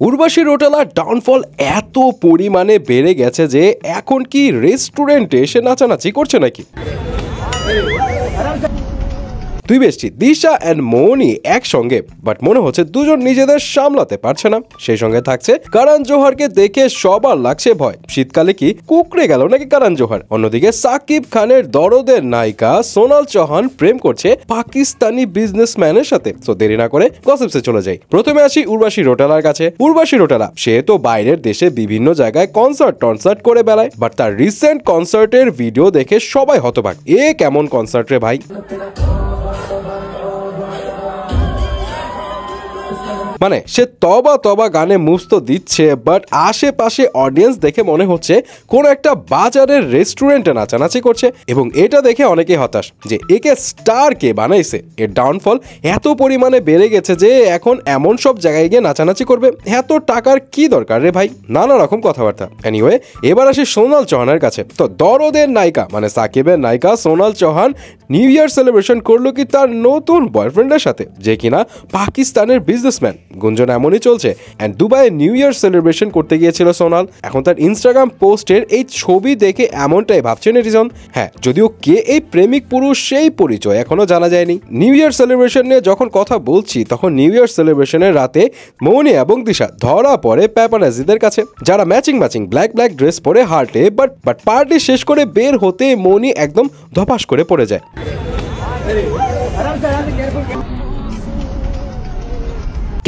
Urvashi রৌটেলার downfall এত পরিমাণে বেড়ে গেছে যে এখন কি রেস্টুরেন্টে এসে নাচানাচি করছে নাকি? দুই বেষ্টি দিশা অ্যান্ড মৌনি একসঙ্গে, বাট মনে হচ্ছে দুজন নিজেদের সামলাতে পারছে না। সেই সঙ্গে থাকছে করণ জোহরকে দেখে সবার লাগছে ভয়, শীতকালে কি কুকড়ে গেল নাকি করণ জোহর। অন্যদিকে সাকিব খানের দরদের নায়িকা সোনাল চৌহান প্রেম করছে পাকিস্তানি বিজনেসম্যানের সাথে। তো দেরি না করে গসিপসে চলে যাই। প্রথমে আসি উর্বশী রৌটেলার কাছে। উর্বশী রৌটেলা সে তো বাইরের দেশে বিভিন্ন জায়গায় কনসার্ট করে বেড়ায়, বাট তার রিসেন্ট কনসার্টের ভিডিও দেখে সবাই হতবাক। এ কেমন কনসার্ট রে ভাই! মানে সে তবা গানে মুভস তো দিচ্ছে, বাট আশেপাশে অডিয়েন্স দেখে মনে হচ্ছে কোন একটা বাজারের রেস্টুরেন্টে নাচানাচি করছে। এবং এটা দেখে অনেকেই হতাশ যে একে স্টার কে বানাইছে। এর ডাউনফল এত পরিমাণে বেড়ে গেছে যে এখন এমন সব জায়গায় গিয়ে নাচানাচি করবে। এত টাকার কি দরকার রে ভাই? নানা রকম কথাবার্তা। এনিওয়ে, এবার আসি সোনাল চৌহানের কাছে। তো দরদের নায়িকা মানে সাকিবের নায়িকা Sonal Chauhan new year celebration করলো কি তার নতুন বয়ফ্রেন্ডের সাথে, যে কিনা পাকিস্তানের বিজনেসম্যান। গুঞ্জন এমনই চলছে। অ্যান্ড দুবাইয়ে নিউ ইয়ার সেলিব্রেশন করতে গিয়েছিল সোনাল। এখন তার ইনস্টাগ্রাম পোস্টের এই ছবি দেখে এমনটাই ভাবছে নেটিজন। হ্যাঁ, যদিও কে এই প্রেমিক পুরুষ সেই পরিচয় এখনো জানা যায়নি। নিউ ইয়ার সেলিব্রেশন নিয়ে যখন কথা বলছি, তখন নিউ ইয়ার সেলিব্রেশনের রাতে মৌনি এবং দিশা ধরা পড়ে প্যাপারাজিদের কাছে, যারা ম্যাচিং ব্ল্যাক ড্রেস পরে হার্টে। বাট পার্টি শেষ করে বের হতে মৌনি একদম ধপাস করে পড়ে যায়।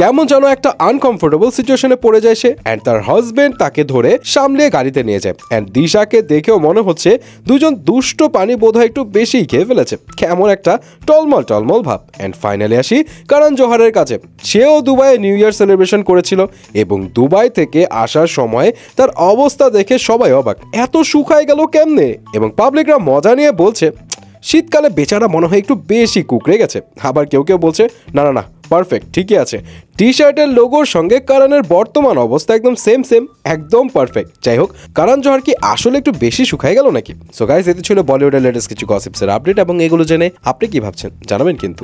কেমন যেন একটা আনকমফোর্টেবল সিচুয়েশনে পড়ে যায় সে। অ্যান্ড তার হাজবেন্ড তাকে ধরে সামলিয়ে গাড়িতে নিয়ে যায়। অ্যান্ড দিশাকে দেখেও মনে হচ্ছে দুজন দুষ্ট পানি বোধহয় একটু বেশি খেয়ে ফেলেছে। কেমন একটা টলমল ভাব। অ্যান্ড ফাইনালি আসি করণ জোহরের কাছে। সেও দুবাইয়ে নিউ ইয়ার সেলিব্রেশন করেছিল এবং দুবাই থেকে আসার সময় তার অবস্থা দেখে সবাই অবাক, এত শুকায় গেল কেমনে। এবং পাবলিকরা মজা নিয়ে বলছে শীতকালে বেচারা মনে হয় একটু বেশি কুকড়ে গেছে। আবার কেউ বলছে না পারফেক্ট, ঠিকই আছে। টি শার্টের লোগোর সঙ্গে করণের বর্তমান অবস্থা একদম সেম একদম পারফেক্ট। যাই হোক, করণ জোহর কি আসলে একটু বেশি শুকায় গেল নাকি? সো গাইস, এতে ছিল বলিউডের লেটেস্ট কিছু গসিপসের আপডেট, এবং এগুলো জেনে আপনি কি ভাবছেন জানাবেন কিন্তু।